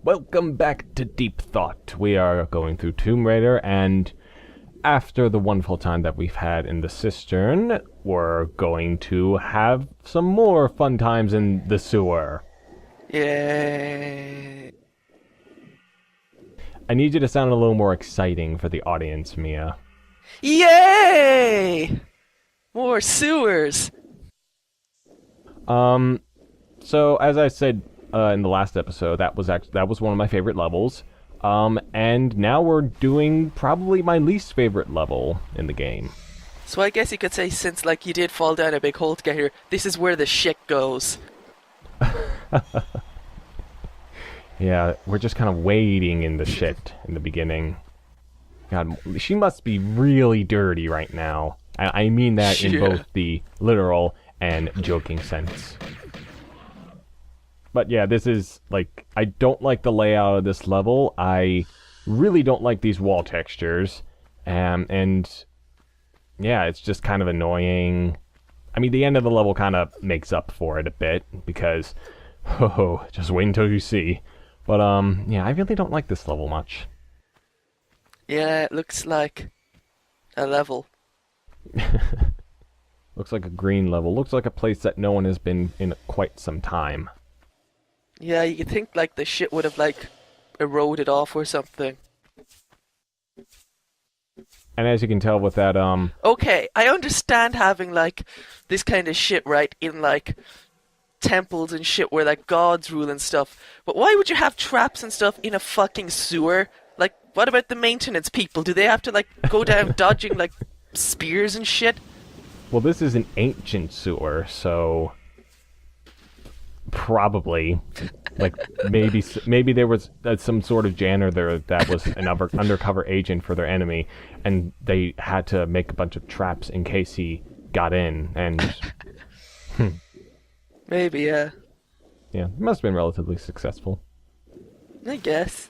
Welcome back to Deep Thought. We are going through Tomb Raider, and after the wonderful time that we've had in the cistern, we're going to have some more fun times in the sewer. Yay! I need you to sound a little more exciting for the audience, Mia. Yay! More sewers! So as I said in the last episode, that was one of my favorite levels. And now we're doing probably my least favorite level in the game. So I guess you could say, since you did fall down a big hole to get here, this is where the shit goes. Yeah, we're just kind of wading in the shit in the beginning. God, she must be really dirty right now. I mean that in both the literal and joking sense. But yeah, this is, I don't like the layout of this level. I really don't like these wall textures. And yeah, it's just kind of annoying. I mean, the end of the level kind of makes up for it a bit, because, oh, just wait until you see. But, yeah, I really don't like this level much. Yeah, it looks like a level. Looks like a green level. Looks like a place that no one has been in quite some time. Yeah, you could think the shit would have eroded off or something. And as you can tell with that, Okay, I understand having this kind of shit, right, in temples and shit where gods rule and stuff. But why would you have traps and stuff in a fucking sewer? What about the maintenance people? Do they have to go down dodging spears and shit? Well, this is an ancient sewer, so probably, maybe there was some sort of janitor there that was an undercover agent for their enemy, and they had to make a bunch of traps in case he got in, and Maybe, yeah. Yeah, it must have been relatively successful. I guess.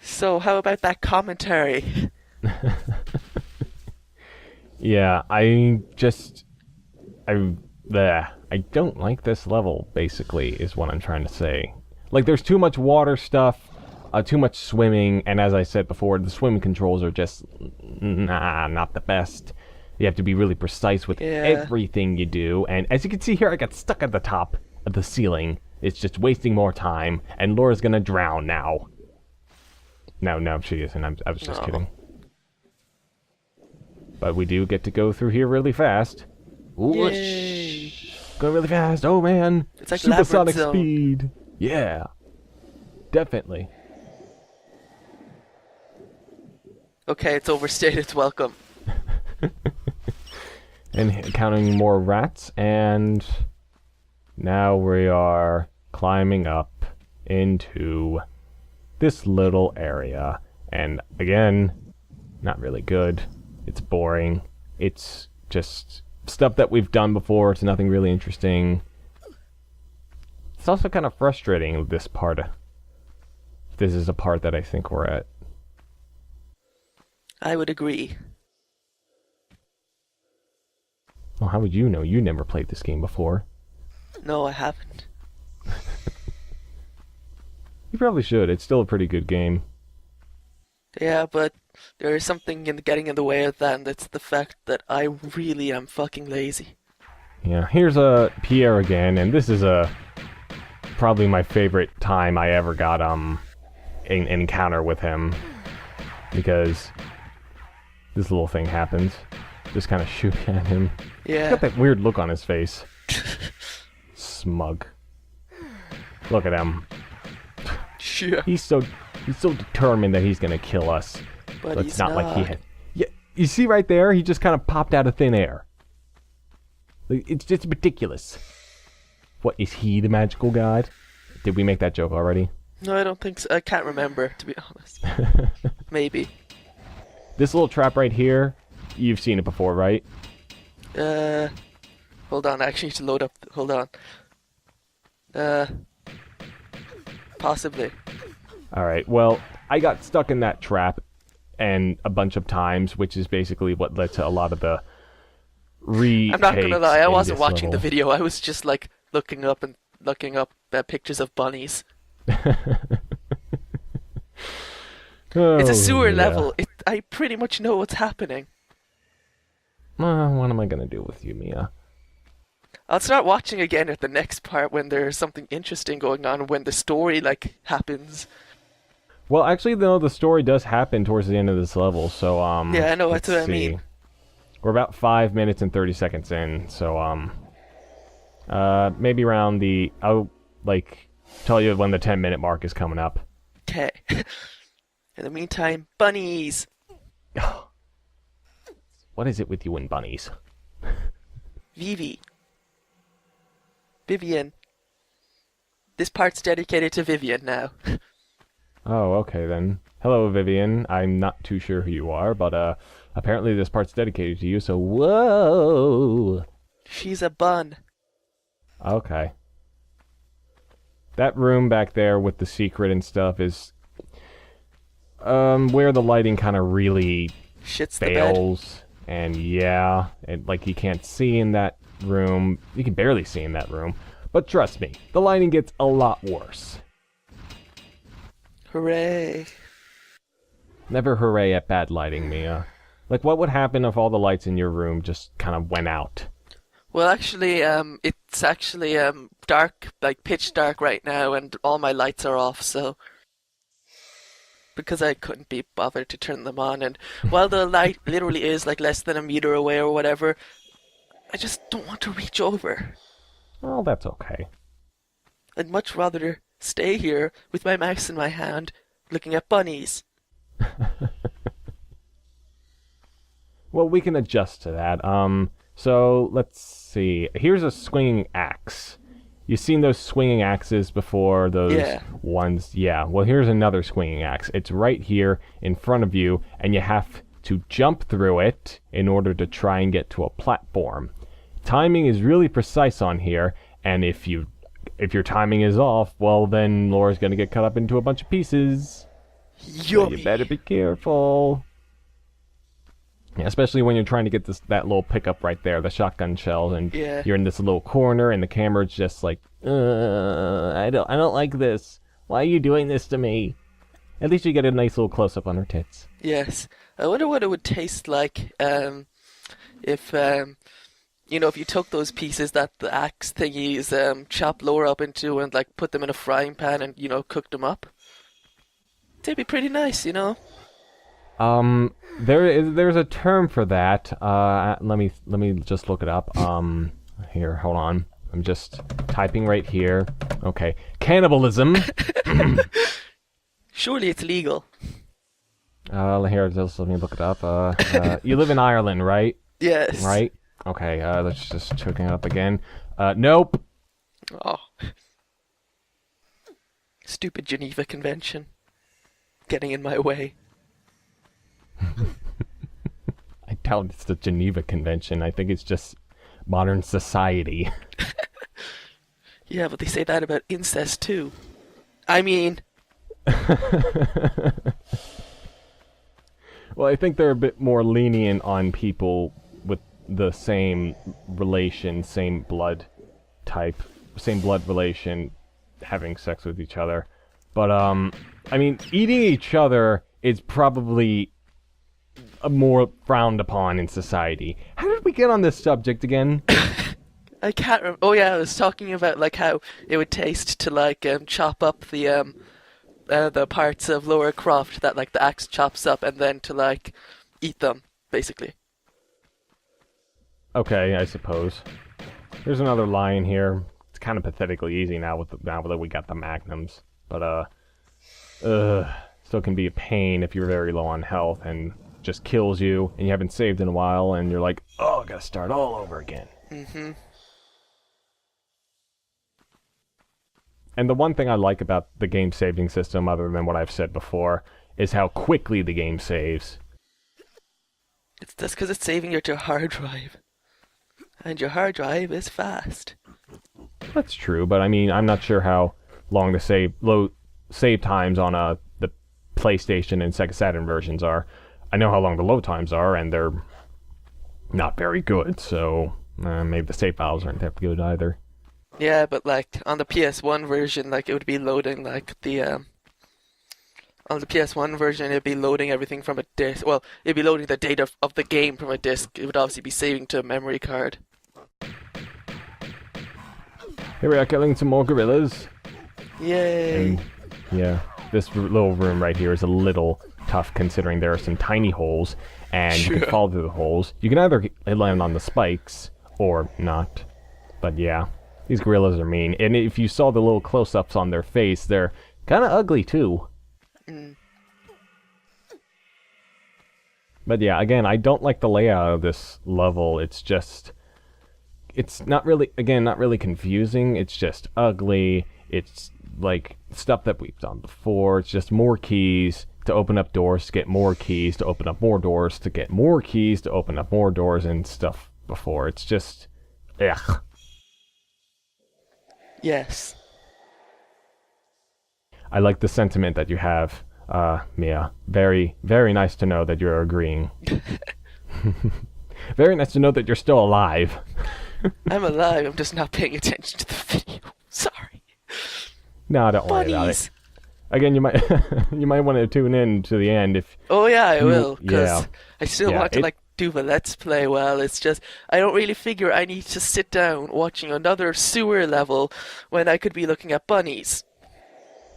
So, how about that commentary? Yeah, I don't like this level, basically, is what I'm trying to say. There's too much water stuff, too much swimming, and as I said before, the swimming controls are just, not the best. You have to be really precise with everything you do, and as you can see here, I got stuck at the top of the ceiling. It's just wasting more time, and Laura's gonna drown now. No, she isn't. I was just kidding. But we do get to go through here really fast. Yay. Going really fast. Oh, man. It's like supersonic Labyrinth speed. Yeah. Definitely. Okay, it's overstayed its welcome. And encountering more rats, and now we are climbing up into this little area. And again, not really good. It's boring. It's just stuff that we've done before. It's nothing really interesting. It's also kind of frustrating, this part. This is a part that I think we're at. I would agree. Well, how would you know? You never played this game before. No, I haven't. You probably should. It's still a pretty good game. Yeah, but there is something getting in the way of that, and it's the fact that I really am fucking lazy. Yeah, here's Pierre again, and this is probably my favorite time I ever got an encounter with him, because this little thing happens. Just kind of shoot at him. Yeah. He's got that weird look on his face. Smug. Look at him. Sure. He's so determined that he's gonna kill us. But So he's it's not like he not. had. Yeah, you see right there? He just kind of popped out of thin air. It's just ridiculous. What, is he the magical god? Did we make that joke already? No, I don't think so. I can't remember, to be honest. Maybe. This little trap right here, you've seen it before, right? Hold on, I actually need to load up. Hold on. Possibly. Alright, well, I got stuck in that trap and a bunch of times, which is basically what led to a lot of the I'm not gonna lie, I wasn't watching the level. video. I was just like looking up pictures of bunnies. It's a Oh, sewer yeah. level. I pretty much know what's happening. What am I gonna do with you, Mia? I'll start watching again at the next part when there's something interesting going on, when the story like happens. Well, actually, though, the story does happen towards the end of this level, so, Yeah, I know, that's let's what I mean. see. We're about 5 minutes and 30 seconds in, so, maybe around I'll, like, tell you when the 10-minute mark is coming up. Okay. In the meantime, bunnies. What is it with you and bunnies? Vivian. This part's dedicated to Vivian now. Oh, okay, then. Hello, Vivian. I'm not too sure who you are, but, apparently this part's dedicated to you, so whoa! She's a bun. Okay. That room back there with the secret and stuff is where the lighting kind of really Shits the bed. fails. And yeah, like you can't see in that room. You can barely see in that room. But trust me, the lighting gets a lot worse. Hooray. Never hooray at bad lighting, Mia. Like, what would happen if all the lights in your room just kind of went out? Well, actually, it's actually dark, like pitch dark right now, and all my lights are off, so because I couldn't be bothered to turn them on, and while the light literally is like less than a meter away or whatever, I just don't want to reach over. Well, that's okay. I'd much rather stay here with my mouse in my hand, looking at bunnies. Well, we can adjust to that. So let's see. Here's a swinging axe. You've seen those swinging axes before, those ones? Yeah. Well, here's another swinging axe. It's right here in front of you, and you have to jump through it in order to try and get to a platform. Timing is really precise on here, and if your timing is off, well, then Laura's gonna get cut up into a bunch of pieces. So you better be careful. Yeah, especially when you're trying to get that little pickup right there, the shotgun shells, and you're in this little corner, and the camera's just like, I don't like this. Why are you doing this to me? At least you get a nice little close-up on her tits. Yes. I wonder what it would taste like if if you took those pieces that the axe thingies chopped Laura up into and like put them in a frying pan and, cooked them up. They'd be pretty nice, There's a term for that. Let me just look it up. Here, hold on. I'm just typing right here. Okay, cannibalism. Surely it's legal. Here, just let me look it up. You live in Ireland, right? Yes. Right? Okay, let's just check it up again. Nope. Oh. Stupid Geneva Convention. Getting in my way. I doubt it's the Geneva Convention. I think it's just modern society. Yeah, but they say that about incest too. I mean... Well, I think they're a bit more lenient on people with the same relation, same blood type, same blood relation, having sex with each other. But, I mean, eating each other is probably more frowned upon in society. How did we get on this subject again? I can't remember. Oh yeah, I was talking about like how it would taste to like chop up the parts of Laura Croft that like the axe chops up, and then to like eat them, basically. Okay, I suppose. There's another lion here. It's kind of pathetically easy now that we got the magnums, but still can be a pain if you're very low on health and just kills you, and you haven't saved in a while, and you're like, oh, I gotta start all over again. Mm-hmm. And the one thing I like about the game saving system, other than what I've said before, is how quickly the game saves. That's because it's saving your hard drive. And your hard drive is fast. That's true, but I mean, I'm not sure how long the low save times on the PlayStation and Sega Saturn versions are. I know how long the load times are, and they're not very good, so maybe the save files aren't that good either. Yeah, but like on the PS1 version, like it would be loading like the on the PS1 version, it'd be loading everything from a disk. Well, it'd be loading the data of the game from a disk. It would obviously be saving to a memory card. Here we are killing some more gorillas. Yay! And, yeah, this little room right here is a little tough considering there are some tiny holes, and you can fall through the holes. You can either land on the spikes or not. But yeah, these gorillas are mean. And if you saw the little close-ups on their face, they're kind of ugly too. But yeah, again, I don't like the layout of this level. It's just... It's not really, again, not really confusing. It's just ugly. It's like stuff that we've done before. It's just more keys to open up doors, to get more keys, to open up more doors, to get more keys, to open up more doors and stuff before. It's just... ugh. Yes. I like the sentiment that you have, Mia. Very, very nice to know that you're agreeing. Very nice to know that you're still alive. I'm alive, I'm just not paying attention to the video. Sorry. No, don't worry about it. Again, you might you might want to tune in to the end if... Oh yeah, I will, because yeah. I still want to do the Let's Play well. It's just, I don't really figure I need to sit down watching another sewer level when I could be looking at bunnies.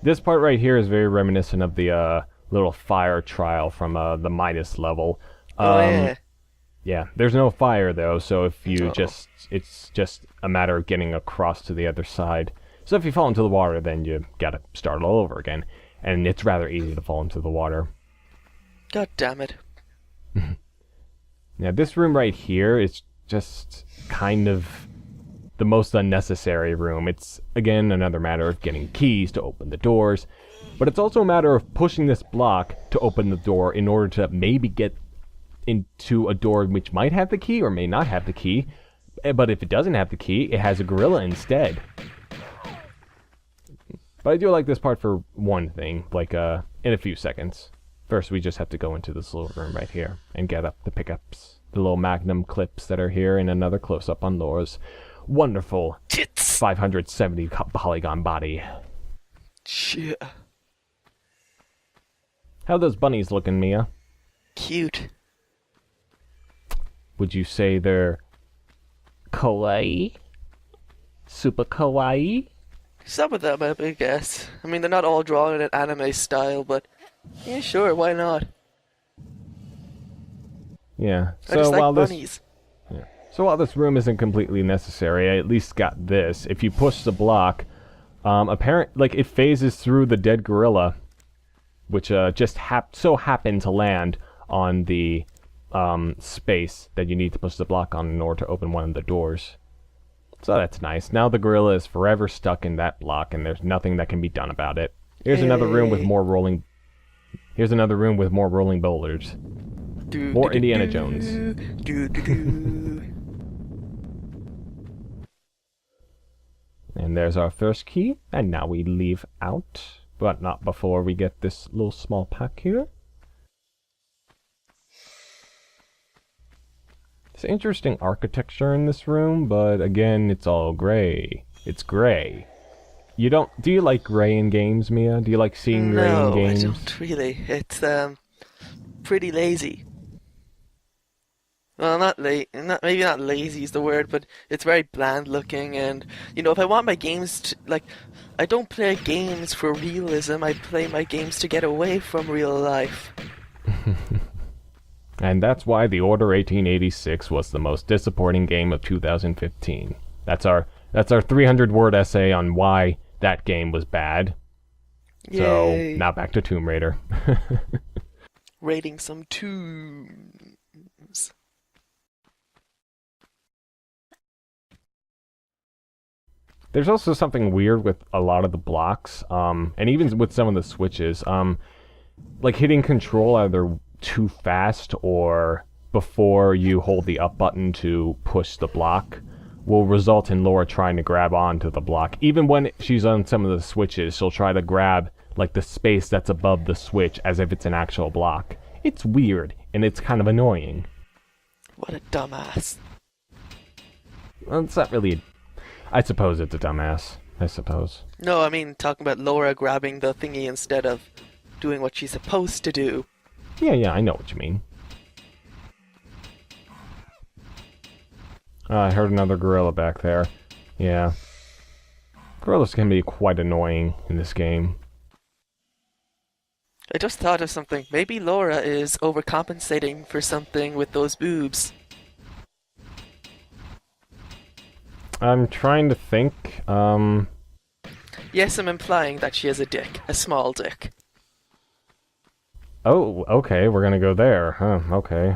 This part right here is very reminiscent of the little fire trial from the Midas level. Oh yeah. Yeah, there's no fire though, so if you it's just a matter of getting across to the other side. So if you fall into the water, then you gotta start all over again. And it's rather easy to fall into the water. God damn it. Yeah, this room right here is just kind of the most unnecessary room. It's, again, another matter of getting keys to open the doors. But it's also a matter of pushing this block to open the door in order to maybe get into a door which might have the key or may not have the key. But if it doesn't have the key, it has a gorilla instead. But I do like this part for one thing, like in a few seconds. First, we just have to go into this little room right here and get up the pickups. The little magnum clips that are here, and another close-up on Laura's wonderful Tits. 570 polygon body. Shit. How are those bunnies looking, Mia? Cute. Would you say they're kawaii? Super kawaii? Some of them, I guess. I mean, they're not all drawn in an anime style, but yeah, sure, why not? Yeah. I just like while bunnies. So while this room isn't completely necessary, I at least got this. If you push the block, it phases through the dead gorilla, which just so happened to land on the space that you need to push the block on in order to open one of the doors. So that's nice. Now the gorilla is forever stuck in that block, and there's nothing that can be done about it. Here's another room with more rolling. Here's another room with more rolling boulders. More Indiana Jones. And there's our first key, and now we leave out, but not before we get this little small pack here. It's interesting architecture in this room, but again, it's all gray. It's gray. Do you like gray in games, Mia? Do you like seeing gray in games? No, I don't really. It's pretty lazy. Well, maybe not lazy is the word, but it's very bland looking, and if I want my games to, I don't play games for realism. I play my games to get away from real life. And that's why The Order 1886 was the most disappointing game of 2015. That's our 300-word essay on why that game was bad. Yay. So, now back to Tomb Raider. Raiding some tombs. There's also something weird with a lot of the blocks, and even with some of the switches. Like hitting control either too fast or before you hold the up button to push the block will result in Laura trying to grab onto the block. Even when she's on some of the switches, she'll try to grab the space that's above the switch as if it's an actual block. It's weird, and it's kind of annoying. What a dumbass. Well, it's not really... I suppose it's a dumbass. I suppose. No, I mean, talking about Laura grabbing the thingy instead of doing what she's supposed to do. Yeah, I know what you mean. I heard another gorilla back there. Yeah. Gorillas can be quite annoying in this game. I just thought of something. Maybe Laura is overcompensating for something with those boobs. I'm trying to think. Yes, I'm implying that she has a dick. A small dick. Oh, okay, we're gonna go there. Huh, okay.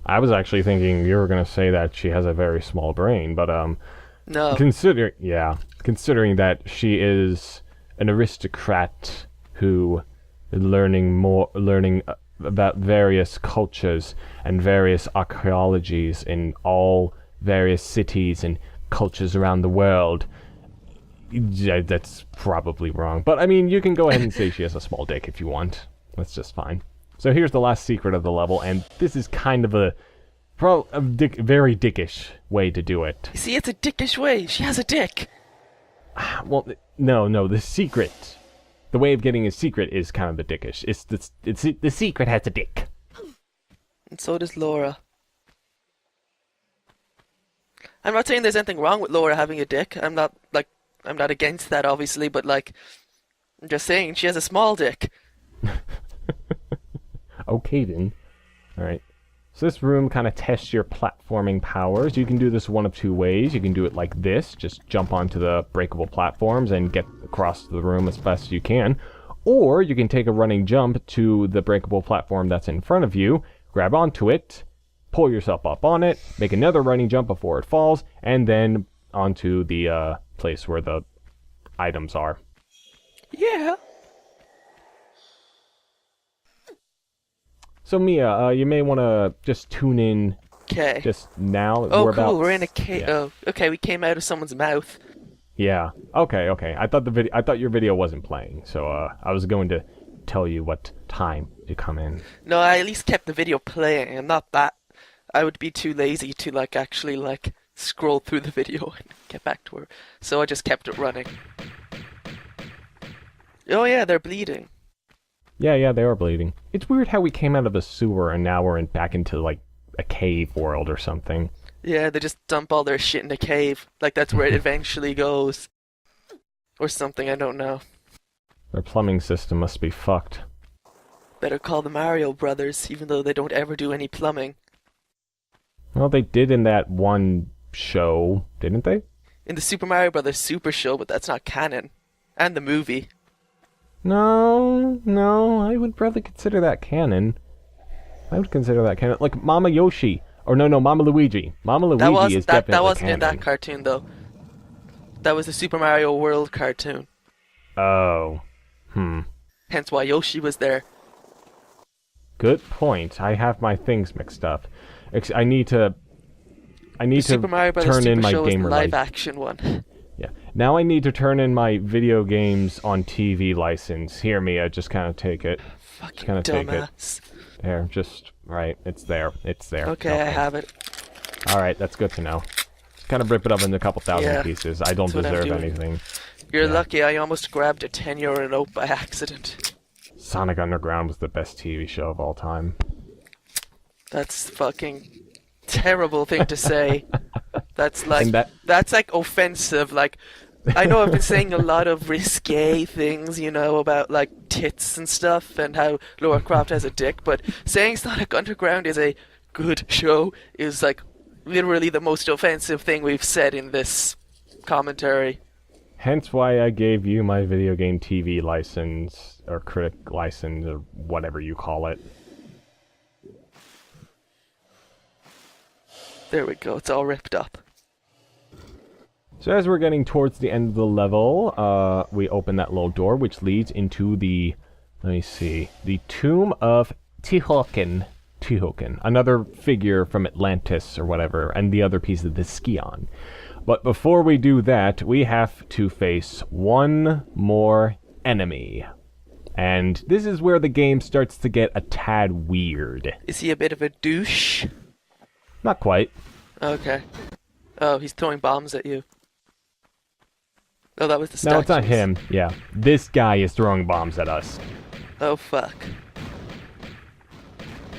I was actually thinking you were gonna say that she has a very small brain, but, No. considering that she is an aristocrat who is learning about various cultures and various archaeologies in all various cities and cultures around the world. Yeah, that's probably wrong. But, I mean, you can go ahead and say she has a small dick if you want. That's just fine. So here's the last secret of the level, and this is kind of a very dickish way to do it. See, it's a dickish way. She has a dick. Well, no, the secret. The way of getting a secret is kind of the dickish. The secret has a dick. And so does Laura. I'm not saying there's anything wrong with Laura having a dick. I'm not against that, obviously, but, like, I'm just saying she has a small dick. Okay, then. Alright. So this room kind of tests your platforming powers. You can do this one of two ways. You can do it like this. Just jump onto the breakable platforms and get across the room as fast as you can. Or you can take a running jump to the breakable platform that's in front of you, grab onto it, pull yourself up on it, make another running jump before it falls, and then onto the place where the items are. Yeah. So Mia, you may want to just tune in. Okay. Just now. Oh, cool. We're in a cave. Yeah. Oh, okay. We came out of someone's mouth. Yeah. Okay. I thought your video wasn't playing, so I was going to tell you what time to come in. No, I at least kept the video playing. I'm not that. I would be too lazy to actually scroll through the video and get back to her. So I just kept it running. Oh yeah, they're bleeding. Yeah, they are bleeding. It's weird how we came out of a sewer and now we're back into, a cave world or something. Yeah, they just dump all their shit in a cave. That's where it eventually goes. Or something, I don't know. Their plumbing system must be fucked. Better call the Mario Brothers, even though they don't ever do any plumbing. Well, they did in that one show, didn't they? In the Super Mario Brothers Super Show, but that's not canon. And the movie. No, I would probably consider that canon. I would consider that canon. Like Mama Yoshi. Or no, Mama Luigi. Mama Luigi is definitely That wasn't canon. in that cartoon, though. That was the Super Mario World cartoon. Oh. Hence why Yoshi was there. Good point. I have my things mixed up. I need to Super Mario Brothers turn Super in my Show was the gamer live license. action one. Yeah. Now I need to turn in my video games on TV license. Hear me, I just kind of take it. Fucking Take dumbass. it. There, just right. It's there. Okay, I have it. Alright, that's good to know. Kind of rip it up into a couple thousand pieces. I don't that's what I'm deserve doing. anything. You're lucky, I almost grabbed a 10-euro note by accident. Sonic Underground was the best TV show of all time. That's fucking terrible thing to say. That's offensive. I know I've been saying a lot of risque things, about tits and stuff and how Laura Croft has a dick, but saying Sonic Underground is a good show is literally the most offensive thing we've said in this commentary. Hence why I gave you my video game TV license, or critic license, or whatever you call it. There we go, it's all ripped up. So as we're getting towards the end of the level, we open that little door, which leads into the, the Tomb of Tihocan. Another figure from Atlantis or whatever, and the other piece of the scion. But before we do that, we have to face one more enemy. And this is where the game starts to get a tad weird. Is he a bit of a douche? Not quite. Okay. Oh, he's throwing bombs at you. Oh, that was the statues. No, it's not him. Yeah. This guy is throwing bombs at us. Oh, fuck.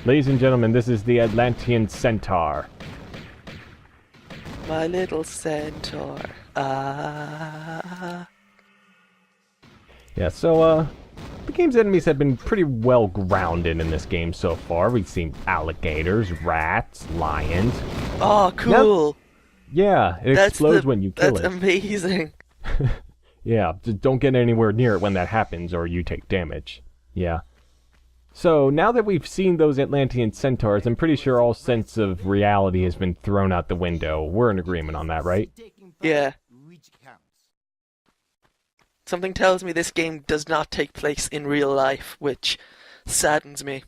Ladies and gentlemen, this is the Atlantean Centaur. My little centaur. Ah. Yeah, so, the game's enemies have been pretty well grounded in this game so far. We've seen alligators, rats, lions. Oh, cool. Yeah, it explodes when you kill it. That's amazing. Yeah, just don't get anywhere near it when that happens or you take damage. Yeah. So, now that we've seen those Atlantean centaurs, I'm pretty sure all sense of reality has been thrown out the window. We're in agreement on that, right? Yeah. Something tells me this game does not take place in real life, which saddens me.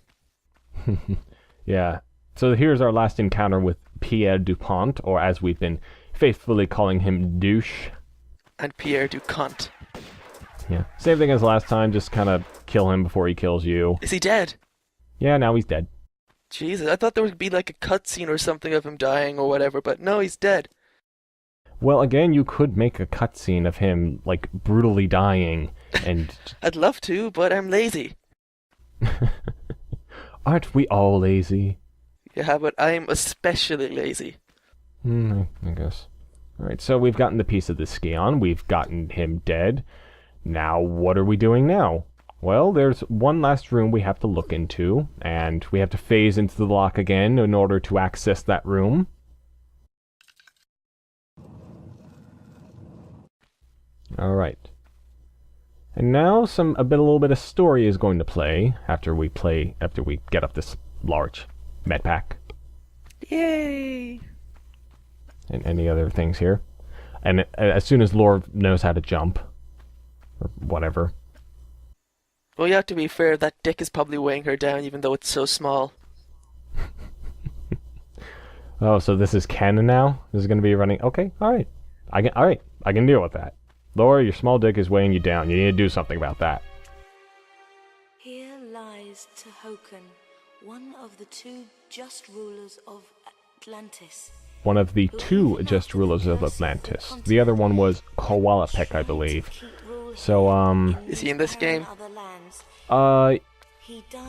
Yeah. So here's our last encounter with Pierre Dupont, or as we've been faithfully calling him, Douche. And Pierre Ducont. Yeah. Same thing as last time, just kind of kill him before he kills you. Is he dead? Yeah, now he's dead. Jesus, I thought there would be like a cutscene or something of him dying or whatever, but no, he's dead. Well, again, you could make a cutscene of him, like, brutally dying, and... I'd love to, but I'm lazy. Aren't we all lazy? Yeah, but I'm especially lazy. I guess. Alright, so we've gotten the piece of the scion, we've gotten him dead. Now, what are we doing now? Well, there's one last room we have to look into, and we have to phase into the lock again in order to access that room. Alright. And now a little bit of story is going to play after we get up this large med pack. Yay! And any other things here. And as soon as Laura knows how to jump, or whatever. Well, you have to be fair, that dick is probably weighing her down even though it's so small. Oh, so this is canon now? This is going to be running... Okay, alright. I can deal with that. Laura, your small dick is weighing you down. You need to do something about that. Here lies Tihocan, one of the two just rulers of Atlantis. One of the two just rulers of Atlantis. The other one was Kowalapek, I believe. So, Is he in this game?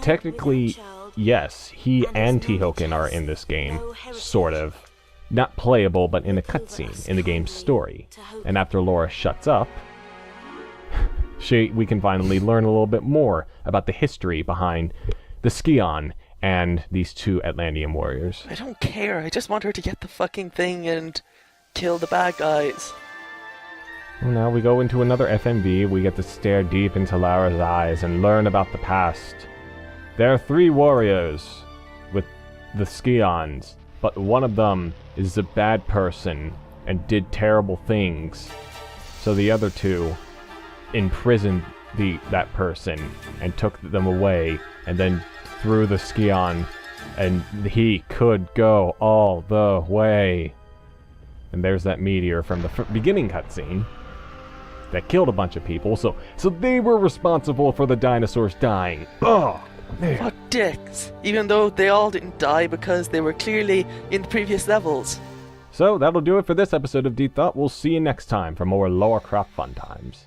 Technically, yes. He and Tihocan are in this game. Sort of. Not playable, but in a cutscene in the game's story. And after Laura shuts up, we can finally learn a little bit more about the history behind the Scion and these two Atlantean warriors. I don't care, I just want her to get the fucking thing and kill the bad guys. Well, now we go into another FMV, we get to stare deep into Laura's eyes and learn about the past. There are 3 warriors with the Scions, but one of them is a bad person and did terrible things. So the other 2 imprisoned that person and took them away and then threw the Scion, and he could go all the way. And there's that meteor from the beginning cutscene that killed a bunch of people, so they were responsible for the dinosaurs dying. Oh, man. What dicks! Even though they all didn't die because they were clearly in the previous levels. So that'll do it for this episode of Deep Thought. We'll see you next time for more Lower Crop fun times.